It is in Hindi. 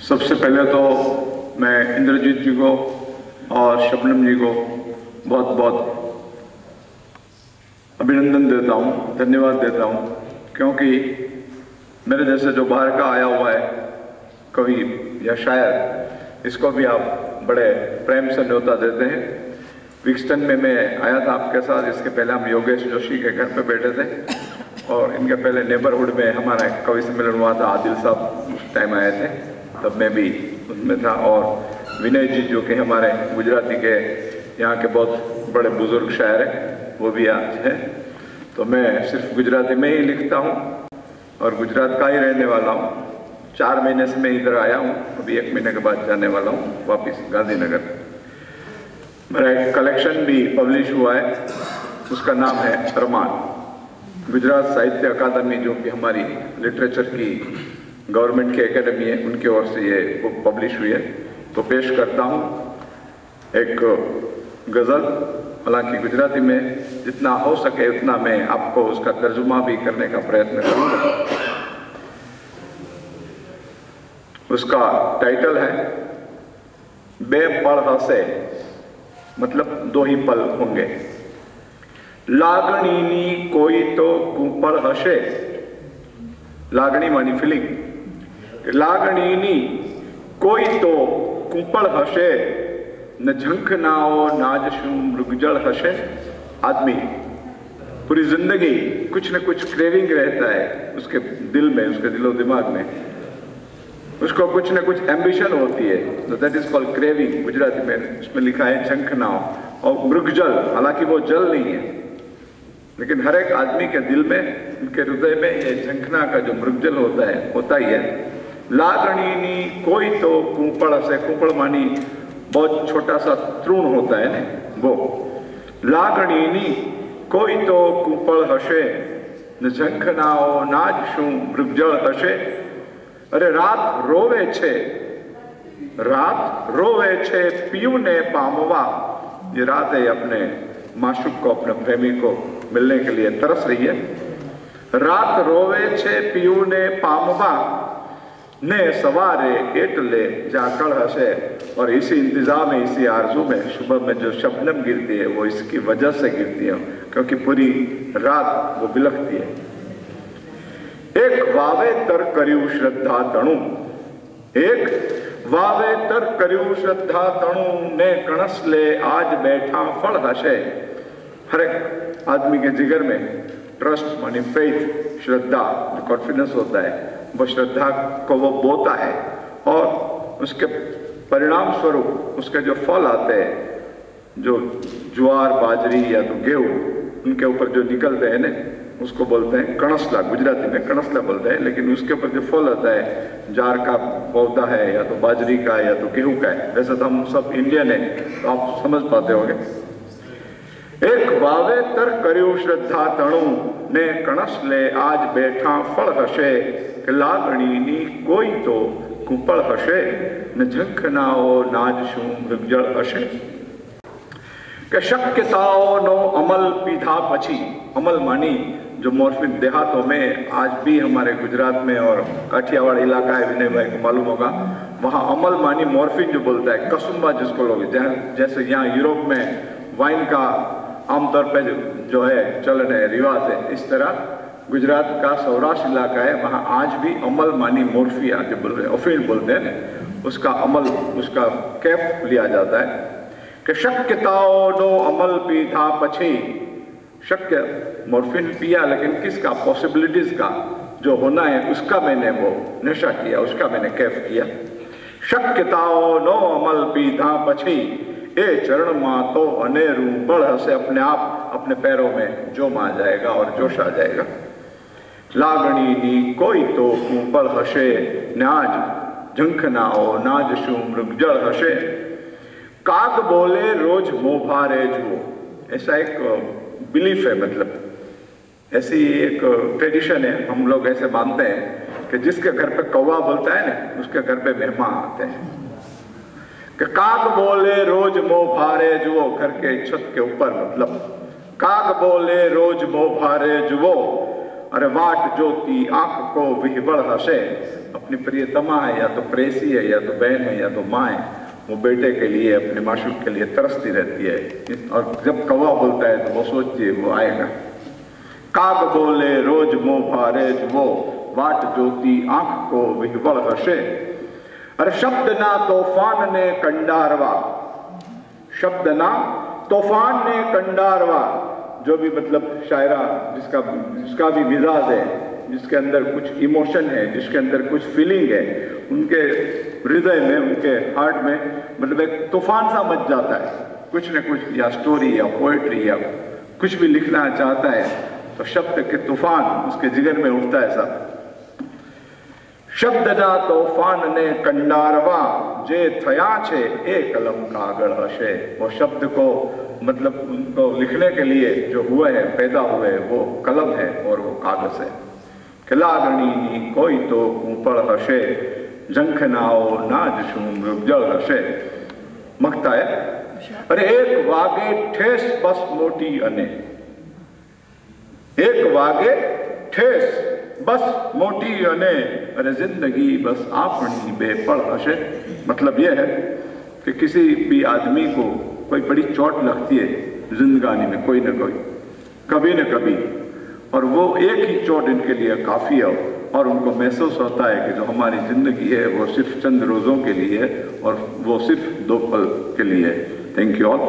सबसे पहले तो मैं इंद्रजीत जी को और शबनम जी को बहुत बहुत अभिनंदन देता हूँ, धन्यवाद देता हूँ, क्योंकि मेरे जैसे जो बाहर का आया हुआ है कवि या शायर, इसको भी आप बड़े प्रेम से न्योता देते हैं। विक्सटन में मैं आया था आपके साथ, इसके पहले हम योगेश जोशी के घर पे बैठे थे और इनके पहले नेबरहुड में हमारा कवि सम्मेलन हुआ था। आदिल साहब उस टाइम आए थे, तब मैं भी उसमें था। और विनय जी जो कि हमारे गुजराती के यहाँ के बहुत बड़े बुजुर्ग शायर हैं, वो भी आज हैं। तो मैं सिर्फ गुजराती में ही लिखता हूँ और गुजरात का ही रहने वाला हूँ। 4 महीने से मैं इधर आया हूँ, अभी 1 महीने के बाद जाने वाला हूँ वापस गांधीनगर। मेरा एक कलेक्शन भी पब्लिश हुआ है, उसका नाम है अरमान। गुजरात साहित्य अकादमी जो कि हमारी लिटरेचर की गवर्नमेंट की एकेडमी है, उनकी ओर से ये बुक पब्लिश हुई है। तो पेश करता हूँ एक गज़ल, हालांकि गुजराती में जितना हो सके उतना मैं आपको उसका तर्जुमा भी करने का प्रयत्न करूँगा। उसका टाइटल है बे पल हसे, मतलब 2 ही पल होंगे। लागणी नी कोई तो कुपल हशे, लागणी मानी फीलिंग, लागणी नी कोई तो कुपल हशे, न झंखनाओ नाज शू मृगजल हशे। आदमी पूरी जिंदगी कुछ न कुछ क्रेविंग रहता है उसके दिल में, उसके दिलो दिमाग में, उसको कुछ न कुछ एम्बिशन होती है, तो that is called craving. Gujarati में उसमें लिखा है झंखनाओ। और मृगजल, हालांकि वो जल नहीं है, लेकिन हर एक आदमी के दिल में, उनके हृदय में ये झंखना का जो मृगजल होता ही है। लागणी नी कोई तो कुपड़ से, कुपड़ मानी बहुत छोटा सा तृण होता है ना, वो। लागणी नी कोई तो कुपड़ हशे, न झंखनाओ नाज शू मृगजल हशे। अरे रात रोवे छे, रात रोवे छे पीयू ने पामवा। ये रात है अपने माशूक को, अपने प्रेमी को मिलने के लिए तरस रही है। रात रोवे छे पीयू ने पामवा, ने सवारे एटले जाकड़ हसे। और इसी इंतजाम में, इसी आरजू में सुबह में जो शबनम गिरती है वो इसकी वजह से गिरती है, क्योंकि पूरी रात वो बिलखती है। एक वावेतर कर्यु श्रद्धा तणु, एक वावेतर कर्यु श्रद्धा तणु, ने कणसले आज बैठा फल हशे। हर एक आदमी के जिगर में ट्रस्ट मानी फेथ, श्रद्धा, कॉन्फिडेंस होता है, वो श्रद्धा को वो बोता है और उसके परिणाम स्वरूप उसके जो फल आते हैं, जो ज्वार बाजरी या तो गेहूं, उनके ऊपर जो निकलते हैं ना, उसको बोलते हैं कणसला। गुजराती में कणसला बोलते हैं, लेकिन उसके ऊपर जो फल आता है, जार का पौधा है या तो बाजरी का या तो गेहूं का है। वैसे तो हम सब इंडियन है तो आप समझ पाते होंगे। एक वावेतर कर्यु श्रद्धा तणु, ने कणसले आज बैठा फल हशे। लागणी नी कोई तो कुपल हशे, न झंखनाओ नाज शू मृगजल हशे। કે શક્યતાઓનો अमल पीधा पछी, अमल मानी जो मॉर्फिन देहातों में आज भी हमारे गुजरात में और काठियावाड़ इलाका है, विनय भाई को मालूम होगा, वहाँ अमल मानी मॉर्फिन जो बोलता है, कसुम्बा जिसको लोग, जैसे यहाँ यूरोप में वाइन का आमतौर पर जो है चलन है, रिवाज है, इस तरह गुजरात का सौराष्ट्र इलाका है, वहाँ आज भी अमल मानी मोर्फिया जो बोल रहे हैं, ओफीन बोलते हैं ना, उसका अमल, उसका कैफ लिया जाता है कि शक्यताओं अमल पीधा पछी। शक्य मोर्फिन पिया, लेकिन किसका? पॉसिबिलिटीज का जो होना है उसका मैंने वो नशा किया, उसका मैंने कैफ किया। शक्यताओं अमल पीधा पछी, ए चरण मां तो अनेरू बड़ हसे। अपने आप अपने पैरों में जोम आ जाएगा और जोश आ जाएगा। लागणी नी कोई तो कुपल हशे, नाज झंखनाओ नाज शू मृगजल हशे। काग बोले रोज मोभारे जुओ, ऐसा एक बिलीफ है, मतलब ऐसी एक ट्रेडिशन है, हम लोग ऐसे मानते हैं कि जिसके घर पे कौवा बोलता है ना, उसके घर पे मेहमान आते हैं। कि काग बोले रोज मोभारे जुओ, घर के छत के ऊपर, मतलब काग बोले रोज मोभारे जुओ। अरे वाट जोती आंख को विहवल हसे, अपनी प्रियतमा है या तो प्रेसी है या तो बहन है या तो माँ है, वो बेटे के लिए अपने माशूक के लिए तरसती रहती है। और जब कौवा बोलता है तो वो सोचती है वो आएगा। काग बोले रोज मोह भारेज वो, वाट जोती आंख को विह्वल हसे। अरे शब्द ना तूफान ने कंडारवा, शब्द ना तूफान ने कंडारवा, जो भी मतलब शायरा जिसका भी मिजाज है, जिसके अंदर कुछ इमोशन है, जिसके अंदर कुछ फीलिंग है, उनके हृदय में, उनके हार्ट में मतलब एक तूफान सा मच जाता है। कुछ न कुछ या स्टोरी या पोएट्री या कुछ भी लिखना चाहता है तो शब्द के तूफान उसके जिगर में उठता है सब। शब्द ना तूफान ने कंडारवा, जे थया छे ए कलम कागड़ हशे। वो शब्द को मतलब उनको लिखने के लिए जो हुए हैं, पैदा हुए, वो कलम है और वो कागज है। खिलागणी कोई तो ऊपर हशे, झंखनाओ नाज शूम जल हशे। मकता है, अरे एक वागे ठेस बस मोटी अने, एक वागे ठेस बस मोटी अने, अरे जिंदगी बस आपनी बेपड़ हशे। मतलब यह है कि किसी भी आदमी को कोई बड़ी चोट लगती है जिंदगानी में, कोई न कोई, कभी न कभी, और वो एक ही चोट इनके लिए काफ़ी है और उनको महसूस होता है कि जो हमारी ज़िंदगी है वो सिर्फ चंद रोज़ों के लिए है और वो सिर्फ 2 पल के लिए है। Thank you all.